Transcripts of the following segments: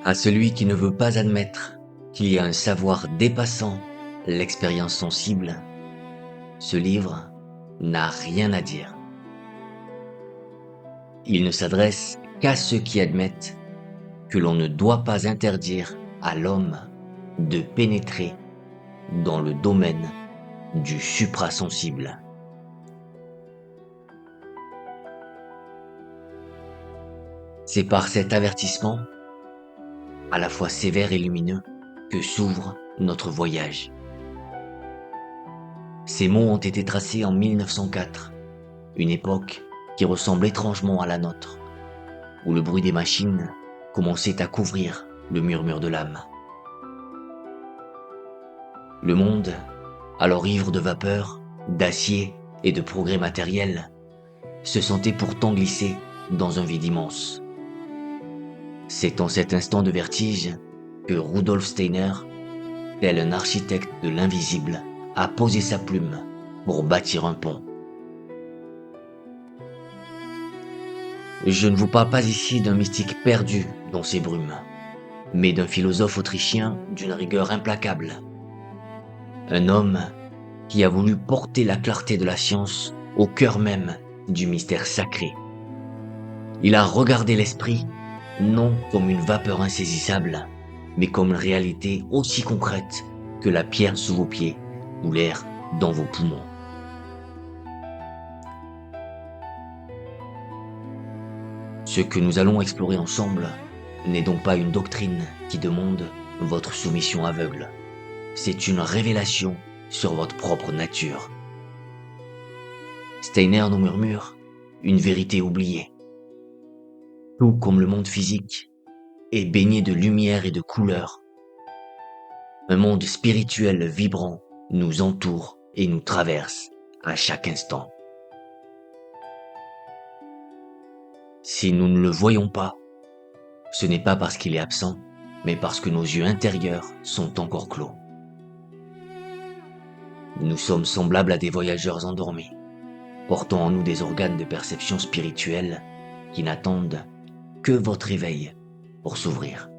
À celui qui ne veut pas admettre qu'il y a un savoir dépassant l'expérience sensible, ce livre n'a rien à dire. Il ne s'adresse qu'à ceux qui admettent que l'on ne doit pas interdire à l'homme de pénétrer dans le domaine du suprasensible. C'est par cet avertissement, à la fois sévère et lumineux, que s'ouvre notre voyage. Ces mots ont été tracés en 1904, une époque qui ressemble étrangement à la nôtre, où le bruit des machines commençait à couvrir le murmure de l'âme. Le monde, alors ivre de vapeur, d'acier et de progrès matériels, se sentait pourtant glisser dans un vide immense. C'est en cet instant de vertige que Rudolf Steiner, tel un architecte de l'invisible, a posé sa plume pour bâtir un pont. Je ne vous parle pas ici d'un mystique perdu dans ces brumes, mais d'un philosophe autrichien d'une rigueur implacable. Un homme qui a voulu porter la clarté de la science au cœur même du mystère sacré. Il a regardé l'esprit non comme une vapeur insaisissable, mais comme une réalité aussi concrète que la pierre sous vos pieds ou l'air dans vos poumons. Ce que nous allons explorer ensemble n'est donc pas une doctrine qui demande votre soumission aveugle. C'est une révélation sur votre propre nature. Steiner nous murmure une vérité oubliée. Tout comme le monde physique est baigné de lumière et de couleurs, un monde spirituel vibrant nous entoure et nous traverse à chaque instant. Si nous ne le voyons pas, ce n'est pas parce qu'il est absent, mais parce que nos yeux intérieurs sont encore clos. Nous sommes semblables à des voyageurs endormis, portant en nous des organes de perception spirituelle qui n'attendent que votre éveil pour s'ouvrir.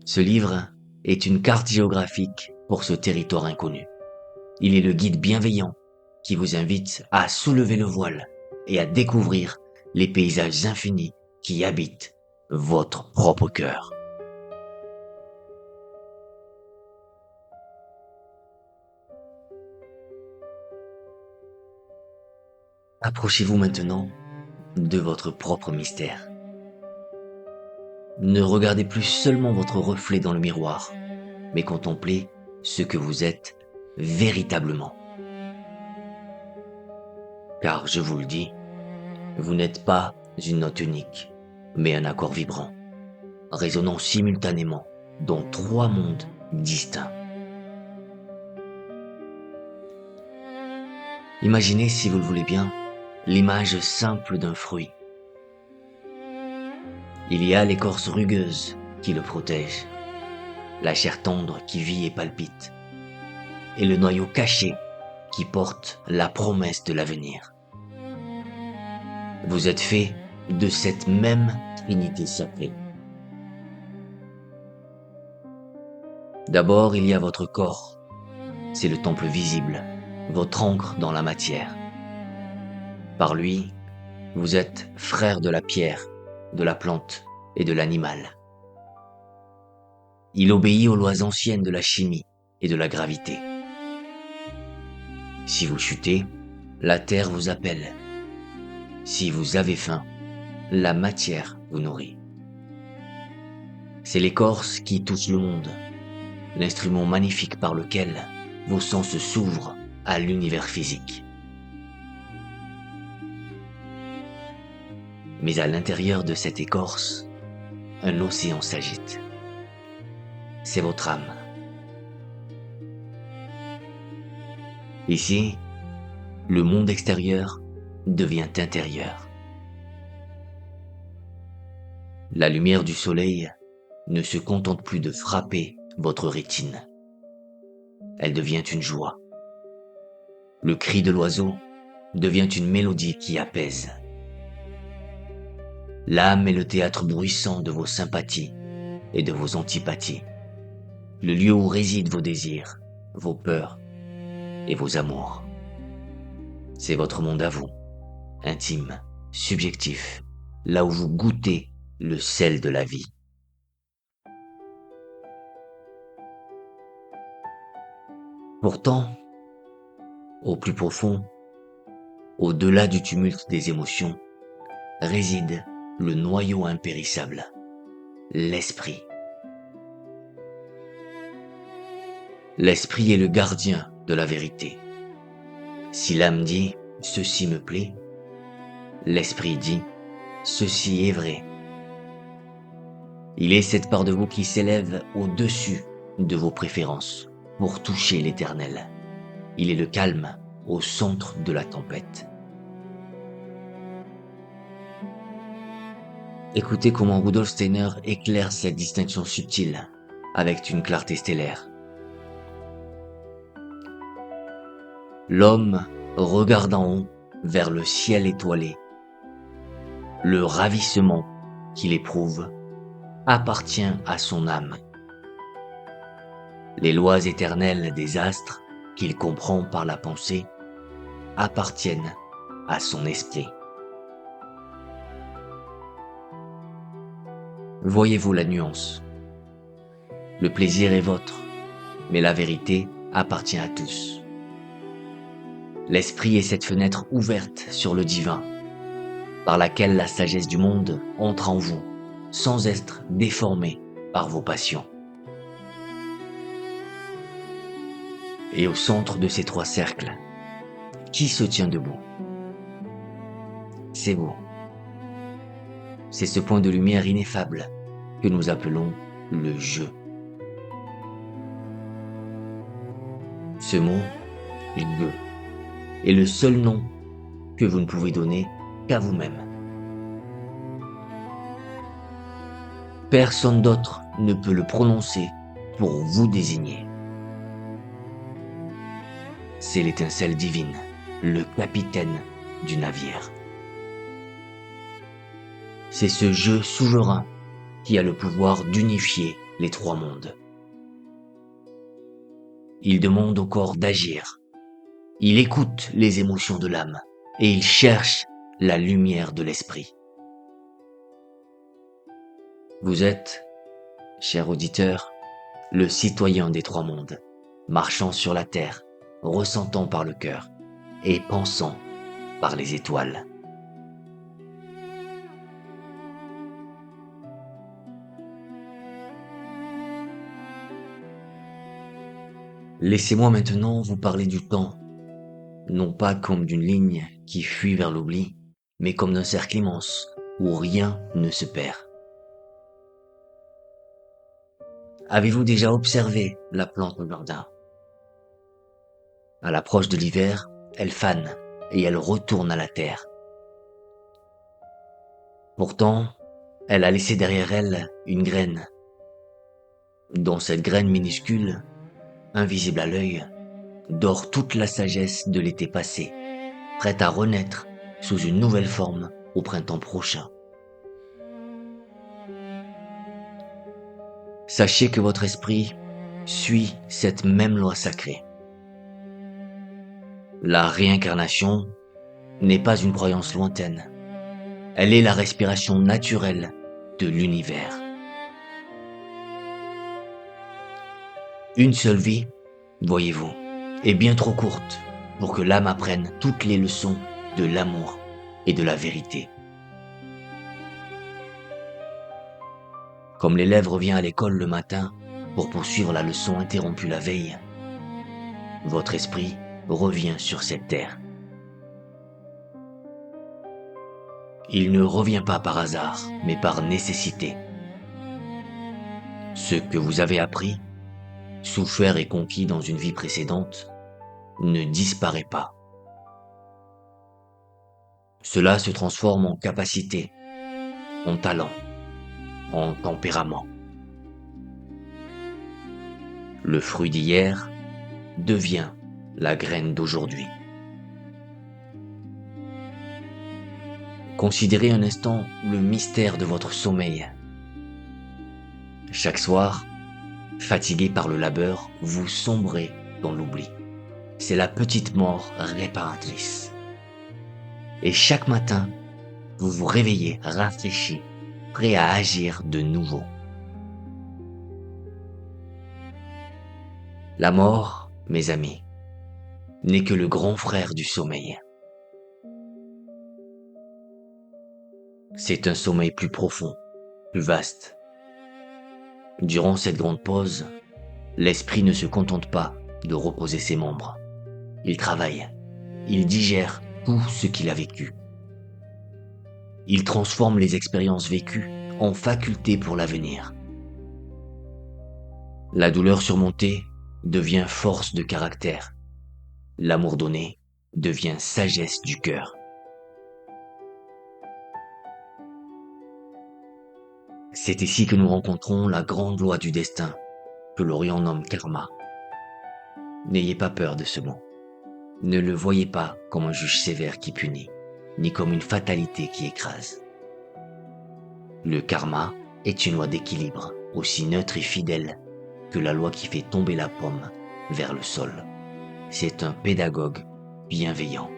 Ce livre est une carte géographique pour ce territoire inconnu. Il est le guide bienveillant qui vous invite à soulever le voile et à découvrir les paysages infinis qui habitent votre propre cœur. Approchez-vous maintenant de votre propre mystère. Ne regardez plus seulement votre reflet dans le miroir, mais contemplez ce que vous êtes véritablement. Car je vous le dis, vous n'êtes pas une note unique, mais un accord vibrant, résonnant simultanément dans trois mondes distincts. Imaginez, si vous le voulez bien, l'image simple d'un fruit. Il y a l'écorce rugueuse qui le protège, la chair tendre qui vit et palpite, et le noyau caché qui porte la promesse de l'avenir. Vous êtes fait de cette même trinité sacrée. D'abord, il y a votre corps. C'est le temple visible, votre ancre dans la matière. Par lui, vous êtes frère de la pierre, de la plante et de l'animal. Il obéit aux lois anciennes de la chimie et de la gravité. Si vous chutez, la terre vous appelle. Si vous avez faim, la matière vous nourrit. C'est l'écorce qui touche le monde, l'instrument magnifique par lequel vos sens s'ouvrent à l'univers physique. Mais à l'intérieur de cette écorce, un océan s'agite. C'est votre âme. Ici, le monde extérieur devient intérieur. La lumière du soleil ne se contente plus de frapper votre rétine. Elle devient une joie. Le cri de l'oiseau devient une mélodie qui apaise. L'âme est le théâtre bruissant de vos sympathies et de vos antipathies, le lieu où résident vos désirs, vos peurs et vos amours. C'est votre monde à vous, intime, subjectif, là où vous goûtez le sel de la vie. Pourtant, au plus profond, au-delà du tumulte des émotions, réside le noyau impérissable, l'esprit. L'esprit est le gardien de la vérité. Si l'âme dit « ceci me plaît », l'esprit dit « ceci est vrai ». Il est cette part de vous qui s'élève au-dessus de vos préférences pour toucher l'éternel. Il est le calme au centre de la tempête. Écoutez comment Rudolf Steiner éclaire cette distinction subtile avec une clarté stellaire. L'homme regarde en haut vers le ciel étoilé. Le ravissement qu'il éprouve appartient à son âme. Les lois éternelles des astres qu'il comprend par la pensée appartiennent à son esprit. Voyez-vous la nuance? Le plaisir est vôtre, mais la vérité appartient à tous. L'esprit est cette fenêtre ouverte sur le divin, par laquelle la sagesse du monde entre en vous, sans être déformée par vos passions. Et au centre de ces trois cercles, qui se tient debout? C'est vous. C'est ce point de lumière ineffable que nous appelons le je. Ce mot, je, est le seul nom que vous ne pouvez donner qu'à vous-même. Personne d'autre ne peut le prononcer pour vous désigner. C'est l'étincelle divine, le capitaine du navire. C'est ce je souverain qui a le pouvoir d'unifier les trois mondes. Il demande au corps d'agir. Il écoute les émotions de l'âme et il cherche la lumière de l'esprit. Vous êtes, cher auditeur, le citoyen des trois mondes, marchant sur la terre, ressentant par le cœur et pensant par les étoiles. Laissez-moi maintenant vous parler du temps, non pas comme d'une ligne qui fuit vers l'oubli, mais comme d'un cercle immense où rien ne se perd. Avez-vous déjà observé la plante au jardin? À l'approche de l'hiver, elle fane et elle retourne à la terre. Pourtant, elle a laissé derrière elle une graine. Dans cette graine minuscule, invisible à l'œil, dort toute la sagesse de l'été passé, prête à renaître sous une nouvelle forme au printemps prochain. Sachez que votre esprit suit cette même loi sacrée. La réincarnation n'est pas une croyance lointaine. Elle est la respiration naturelle de l'univers. Une seule vie, voyez-vous, est bien trop courte pour que l'âme apprenne toutes les leçons de l'amour et de la vérité. Comme l'élève revient à l'école le matin pour poursuivre la leçon interrompue la veille, votre esprit revient sur cette terre. Il ne revient pas par hasard, mais par nécessité. Ce que vous avez appris, souffert et conquis dans une vie précédente, ne disparaît pas. Cela se transforme en capacité, en talent, en tempérament. Le fruit d'hier devient la graine d'aujourd'hui. Considérez un instant le mystère de votre sommeil. Chaque soir, fatigué par le labeur, vous sombrez dans l'oubli. C'est la petite mort réparatrice. Et chaque matin, vous vous réveillez rafraîchi, prêt à agir de nouveau. La mort, mes amis, n'est que le grand frère du sommeil. C'est un sommeil plus profond, plus vaste. Durant cette grande pause, l'esprit ne se contente pas de reposer ses membres. Il travaille, il digère tout ce qu'il a vécu. Il transforme les expériences vécues en facultés pour l'avenir. La douleur surmontée devient force de caractère. L'amour donné devient sagesse du cœur. C'est ici que nous rencontrons la grande loi du destin, que l'Orient nomme karma. N'ayez pas peur de ce mot. Ne le voyez pas comme un juge sévère qui punit, ni comme une fatalité qui écrase. Le karma est une loi d'équilibre, aussi neutre et fidèle que la loi qui fait tomber la pomme vers le sol. C'est un pédagogue bienveillant.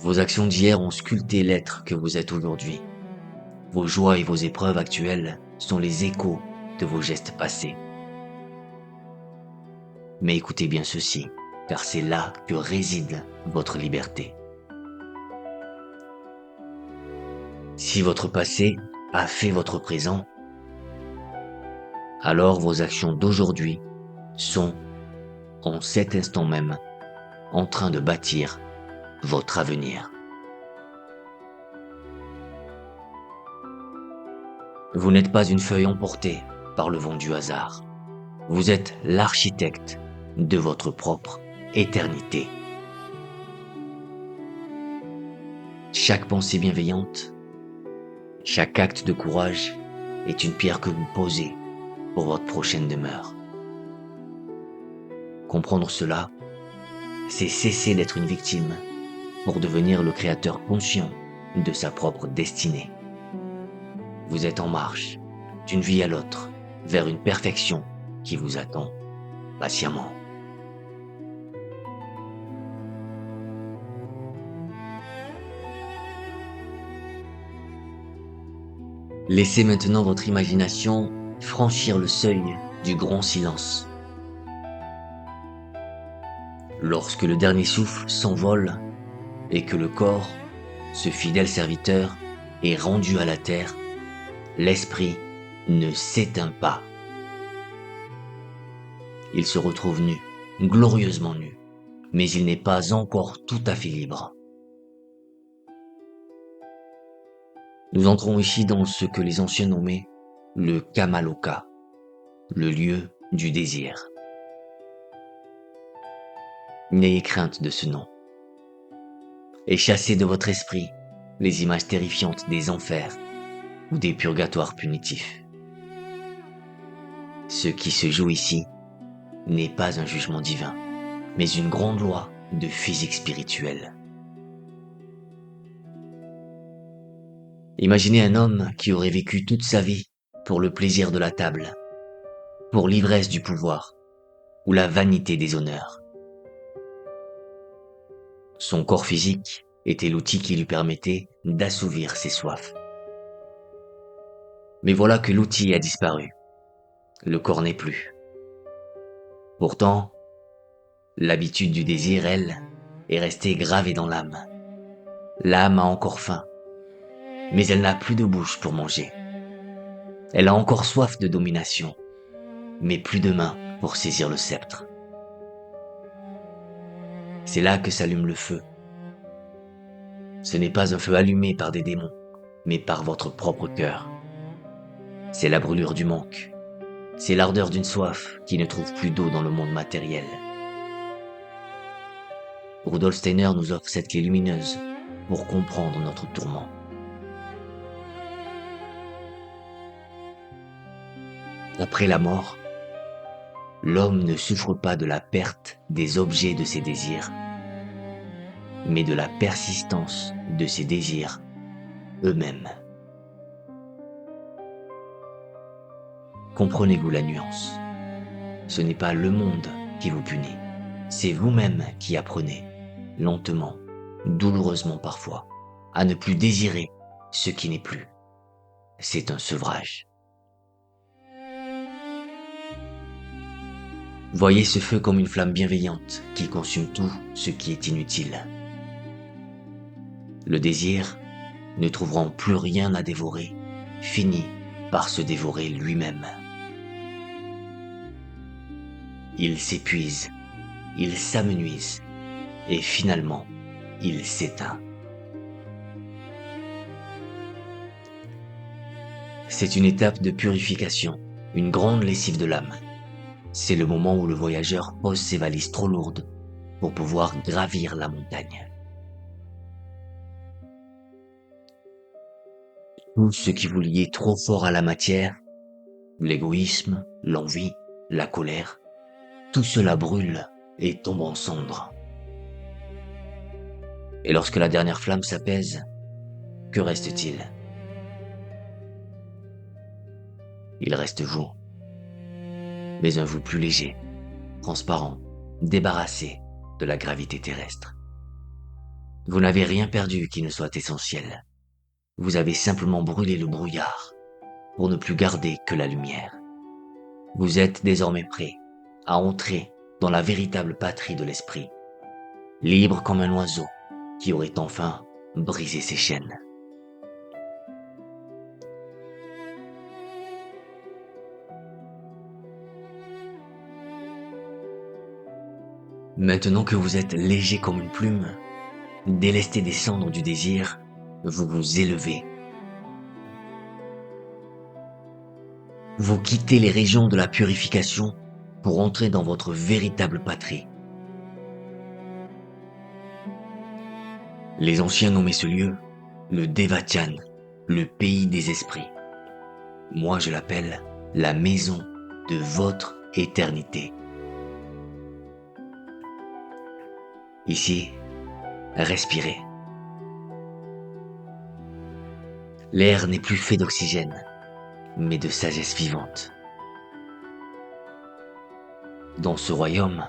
Vos actions d'hier ont sculpté l'être que vous êtes aujourd'hui. Vos joies et vos épreuves actuelles sont les échos de vos gestes passés. Mais écoutez bien ceci, car c'est là que réside votre liberté. Si votre passé a fait votre présent, alors vos actions d'aujourd'hui sont, en cet instant même, en train de bâtir votre avenir. Vous n'êtes pas une feuille emportée par le vent du hasard. Vous êtes l'architecte de votre propre éternité. Chaque pensée bienveillante, chaque acte de courage est une pierre que vous posez pour votre prochaine demeure. Comprendre cela, c'est cesser d'être une victime pour devenir le créateur conscient de sa propre destinée. Vous êtes en marche, d'une vie à l'autre, vers une perfection qui vous attend patiemment. Laissez maintenant votre imagination franchir le seuil du grand silence. Lorsque le dernier souffle s'envole et que le corps, ce fidèle serviteur, est rendu à la terre, l'esprit ne s'éteint pas. Il se retrouve nu, glorieusement nu, mais il n'est pas encore tout à fait libre. Nous entrons ici dans ce que les anciens nommaient le Kamaloka, le lieu du désir. N'ayez crainte de ce nom. Et chassez de votre esprit les images terrifiantes des enfers ou des purgatoires punitifs. Ce qui se joue ici n'est pas un jugement divin, mais une grande loi de physique spirituelle. Imaginez un homme qui aurait vécu toute sa vie pour le plaisir de la table, pour l'ivresse du pouvoir ou la vanité des honneurs. Son corps physique était l'outil qui lui permettait d'assouvir ses soifs. Mais voilà que l'outil a disparu. Le corps n'est plus. Pourtant, l'habitude du désir, elle, est restée gravée dans l'âme. L'âme a encore faim, mais elle n'a plus de bouche pour manger. Elle a encore soif de domination, mais plus de mains pour saisir le sceptre. C'est là que s'allume le feu. Ce n'est pas un feu allumé par des démons, mais par votre propre cœur. C'est la brûlure du manque. C'est l'ardeur d'une soif qui ne trouve plus d'eau dans le monde matériel. Rudolf Steiner nous offre cette clé lumineuse pour comprendre notre tourment. Après la mort, l'homme ne souffre pas de la perte des objets de ses désirs, mais de la persistance de ses désirs eux-mêmes. Comprenez-vous la nuance? Ce n'est pas le monde qui vous punit, c'est vous-même qui apprenez, lentement, douloureusement parfois, à ne plus désirer ce qui n'est plus. C'est un sevrage. Voyez ce feu comme une flamme bienveillante qui consume tout ce qui est inutile. Le désir, ne trouvant plus rien à dévorer, finit par se dévorer lui-même. Il s'épuise, il s'amenuise, et finalement, il s'éteint. C'est une étape de purification, une grande lessive de l'âme. C'est le moment où le voyageur pose ses valises trop lourdes pour pouvoir gravir la montagne. Tout ce qui vous liait trop fort à la matière, l'égoïsme, l'envie, la colère, tout cela brûle et tombe en cendres. Et lorsque la dernière flamme s'apaise, que reste-t-il? Il reste vous, mais un vous plus léger, transparent, débarrassé de la gravité terrestre. Vous n'avez rien perdu qui ne soit essentiel. Vous avez simplement brûlé le brouillard pour ne plus garder que la lumière. Vous êtes désormais prêt à entrer dans la véritable patrie de l'esprit, libre comme un oiseau qui aurait enfin brisé ses chaînes. Maintenant que vous êtes léger comme une plume, délesté des cendres du désir, vous vous élevez. Vous quittez les régions de la purification pour entrer dans votre véritable patrie. Les anciens nommaient ce lieu le Devachan, le pays des esprits. Moi je l'appelle la maison de votre éternité. Ici, respirez. L'air n'est plus fait d'oxygène, mais de sagesse vivante. Dans ce royaume,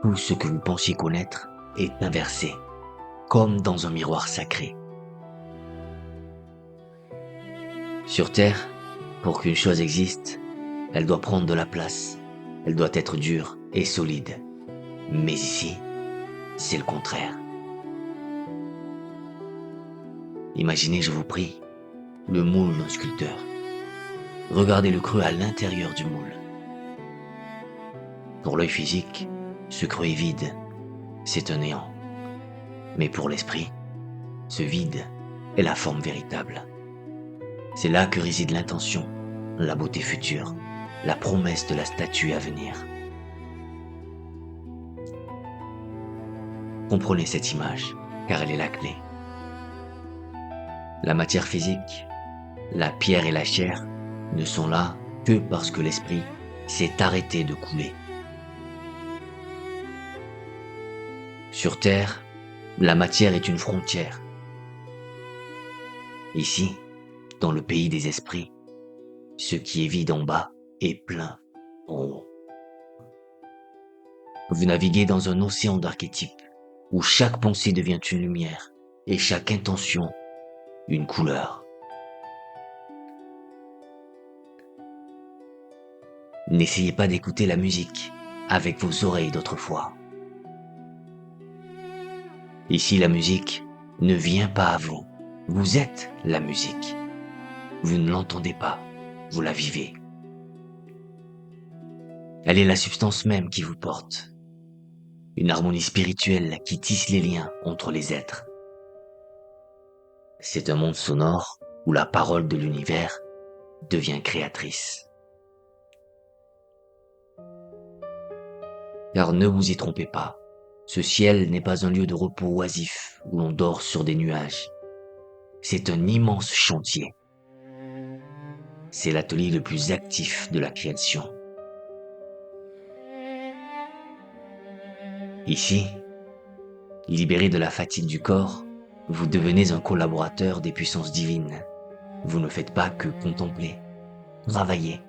tout ce que vous pensiez connaître est inversé, comme dans un miroir sacré. Sur Terre, pour qu'une chose existe, elle doit prendre de la place, elle doit être dure et solide. Mais ici, c'est le contraire. Imaginez, je vous prie, le moule d'un sculpteur. Regardez le creux à l'intérieur du moule. Pour l'œil physique, ce creux est vide, c'est un néant. Mais pour l'esprit, ce vide est la forme véritable. C'est là que réside l'intention, la beauté future, la promesse de la statue à venir. Comprenez cette image, car elle est la clé. La matière physique, la pierre et la chair ne sont là que parce que l'esprit s'est arrêté de couler. Sur Terre, la matière est une frontière. Ici, dans le pays des esprits, ce qui est vide en bas est plein en haut. Vous naviguez dans un océan d'archétypes où chaque pensée devient une lumière et chaque intention une couleur. N'essayez pas d'écouter la musique avec vos oreilles d'autrefois. Ici, la musique ne vient pas à vous. Vous êtes la musique. Vous ne l'entendez pas, vous la vivez. Elle est la substance même qui vous porte. Une harmonie spirituelle qui tisse les liens entre les êtres. C'est un monde sonore où la parole de l'univers devient créatrice. Car ne vous y trompez pas, ce ciel n'est pas un lieu de repos oisif où l'on dort sur des nuages. C'est un immense chantier. C'est l'atelier le plus actif de la création. Ici, Libéré de la fatigue du corps, vous devenez un collaborateur des puissances divines. Vous ne faites pas que contempler, travailler.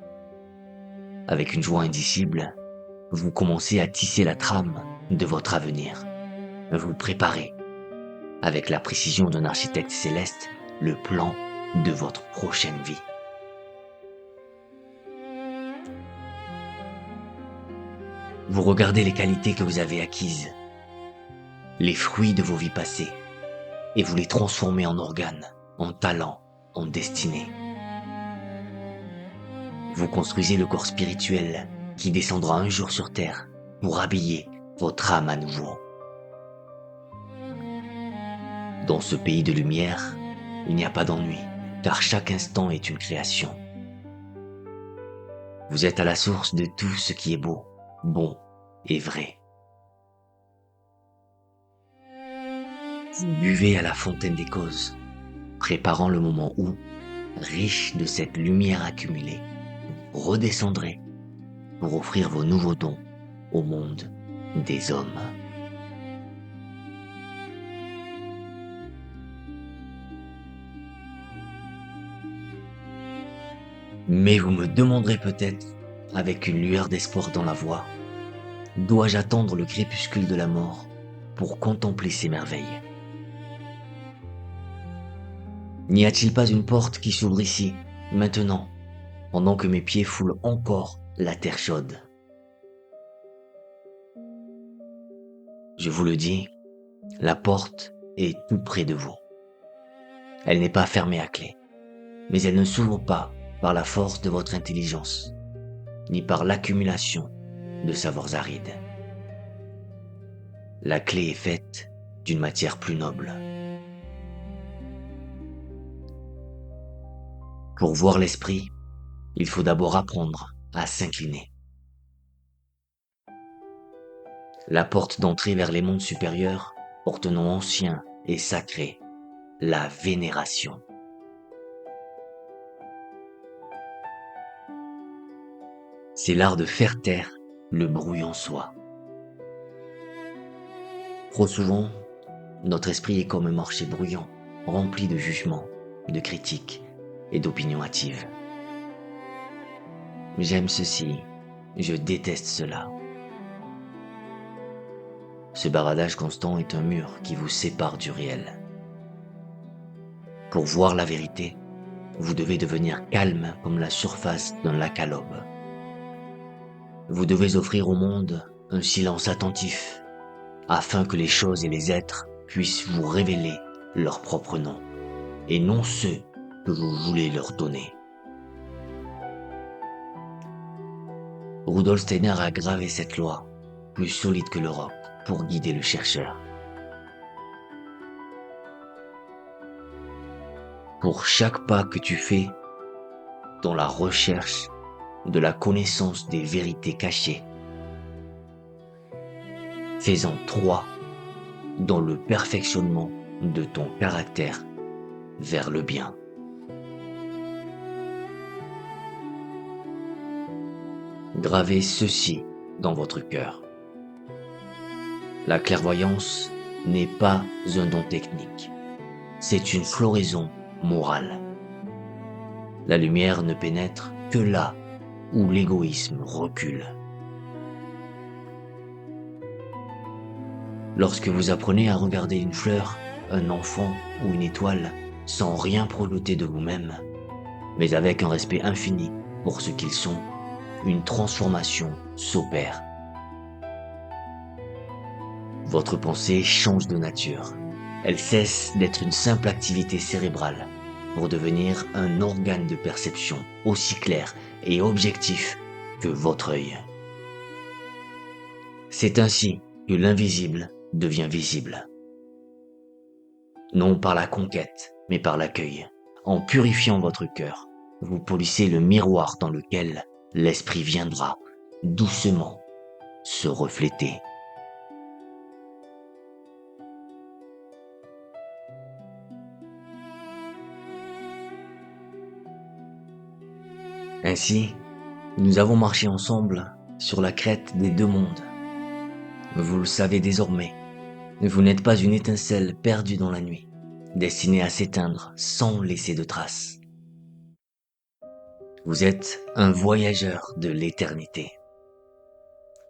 Avec une joie indicible, vous commencez à tisser la trame de votre avenir. Vous préparez, avec la précision d'un architecte céleste, le plan de votre prochaine vie. Vous regardez les qualités que vous avez acquises, les fruits de vos vies passées, et vous les transformez en organes, en talents, en destinée. Vous construisez le corps spirituel qui descendra un jour sur terre pour habiller votre âme à nouveau. Dans ce pays de lumière, il n'y a pas d'ennui, car chaque instant est une création. Vous êtes à la source de tout ce qui est beau, bon et vrai. Vous buvez à la fontaine des causes, préparant le moment où, riche de cette lumière accumulée, vous redescendrez pour offrir vos nouveaux dons au monde des hommes. Mais vous me demanderez peut-être, avec une lueur d'espoir dans la voix, dois-je attendre le crépuscule de la mort pour contempler ces merveilles? N'y a-t-il pas une porte qui s'ouvre ici, maintenant, pendant que mes pieds foulent encore la terre chaude? Je vous le dis, la porte est tout près de vous. Elle n'est pas fermée à clé, mais elle ne s'ouvre pas par la force de votre intelligence, ni par l'accumulation de savoirs arides. La clé est faite d'une matière plus noble. Pour voir l'esprit, il faut d'abord apprendre à s'incliner. La porte d'entrée vers les mondes supérieurs porte un nom ancien et sacré, la vénération. C'est l'art de faire taire le bruit en soi. Trop souvent, notre esprit est comme un marché bruyant, rempli de jugements, de critiques et d'opinions hâtives. J'aime ceci, je déteste cela. Ce baradage constant est un mur qui vous sépare du réel. Pour voir la vérité, vous devez devenir calme comme la surface d'un lac à l'aube. Vous devez offrir au monde un silence attentif, afin que les choses et les êtres puissent vous révéler leur propre nom, et non ceux que vous voulez leur donner. Rudolf Steiner a gravé cette loi, plus solide que le roc, pour guider le chercheur. Pour chaque pas que tu fais dans la recherche de la connaissance des vérités cachées, fais-en 3 dans le perfectionnement de ton caractère vers le bien. Gravez ceci dans votre cœur. La clairvoyance n'est pas un don technique, c'est une floraison morale. La lumière ne pénètre que là où l'égoïsme recule. Lorsque vous apprenez à regarder une fleur, un enfant ou une étoile sans rien projeter de vous-même, mais avec un respect infini pour ce qu'ils sont, une transformation s'opère. Votre pensée change de nature. Elle cesse d'être une simple activité cérébrale pour devenir un organe de perception aussi clair et objectif que votre œil. C'est ainsi que l'invisible devient visible. Non par la conquête, mais par l'accueil. En purifiant votre cœur, vous polissez le miroir dans lequel l'esprit viendra doucement se refléter. Ainsi, nous avons marché ensemble sur la crête des deux mondes. Vous le savez désormais, Vous n'êtes pas une étincelle perdue dans la nuit, destinée à s'éteindre sans laisser de traces. Vous êtes un voyageur de l'éternité.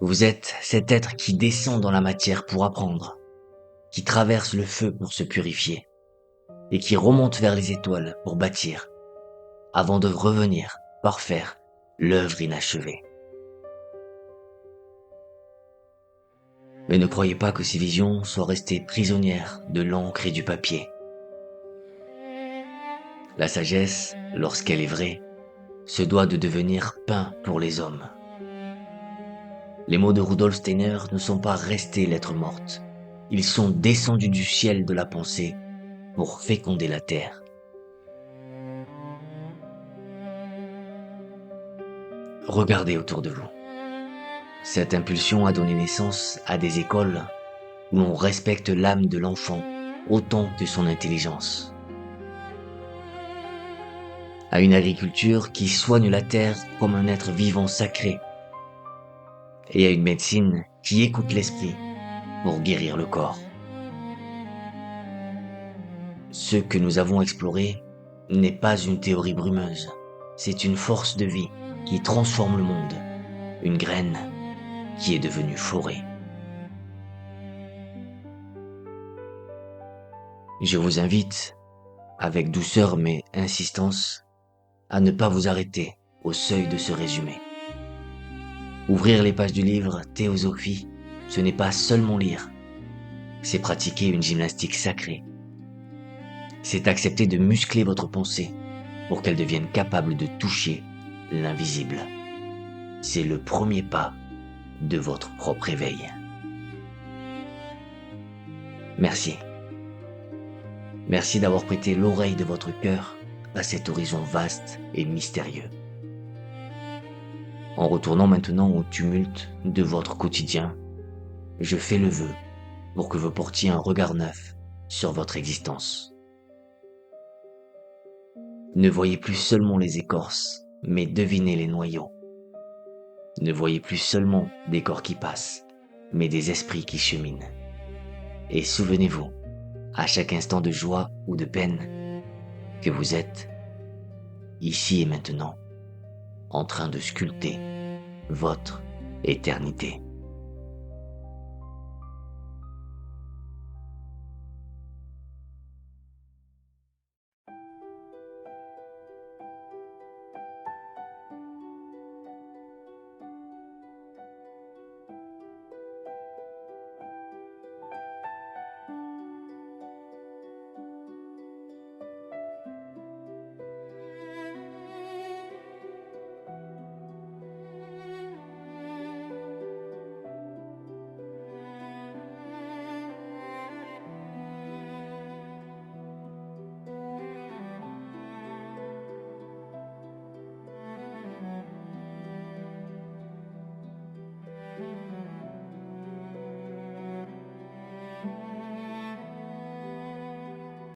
Vous êtes cet être qui descend dans la matière pour apprendre, qui traverse le feu pour se purifier, et qui remonte vers les étoiles pour bâtir, avant de revenir parfaire l'œuvre inachevée. Mais ne croyez pas que ces visions soient restées prisonnières de l'encre et du papier. La sagesse, lorsqu'elle est vraie, se doit de devenir pain pour les hommes. Les mots de Rudolf Steiner ne sont pas restés lettres mortes. Ils sont descendus du ciel de la pensée pour féconder la terre. Regardez autour de vous. Cette impulsion a donné naissance à des écoles où l'on respecte l'âme de l'enfant autant que son intelligence. À une agriculture qui soigne la terre comme un être vivant sacré. Et à une médecine qui écoute l'esprit pour guérir le corps. Ce que nous avons exploré n'est pas une théorie brumeuse, c'est une force de vie qui transforme le monde, une graine qui est devenue forêt. Je vous invite, avec douceur mais insistance, à ne pas vous arrêter au seuil de ce résumé. Ouvrir les pages du livre Théosophie, ce n'est pas seulement lire, c'est pratiquer une gymnastique sacrée. C'est accepter de muscler votre pensée pour qu'elle devienne capable de toucher l'invisible. C'est le premier pas de votre propre éveil. Merci. Merci d'avoir prêté l'oreille de votre cœur à cet horizon vaste et mystérieux. En retournant maintenant au tumulte de votre quotidien, je fais le vœu pour que vous portiez un regard neuf sur votre existence. Ne voyez plus seulement les écorces, mais devinez les noyaux. Ne voyez plus seulement des corps qui passent, mais des esprits qui cheminent. Et souvenez-vous, à chaque instant de joie ou de peine, que vous êtes, ici et maintenant, en train de sculpter votre éternité.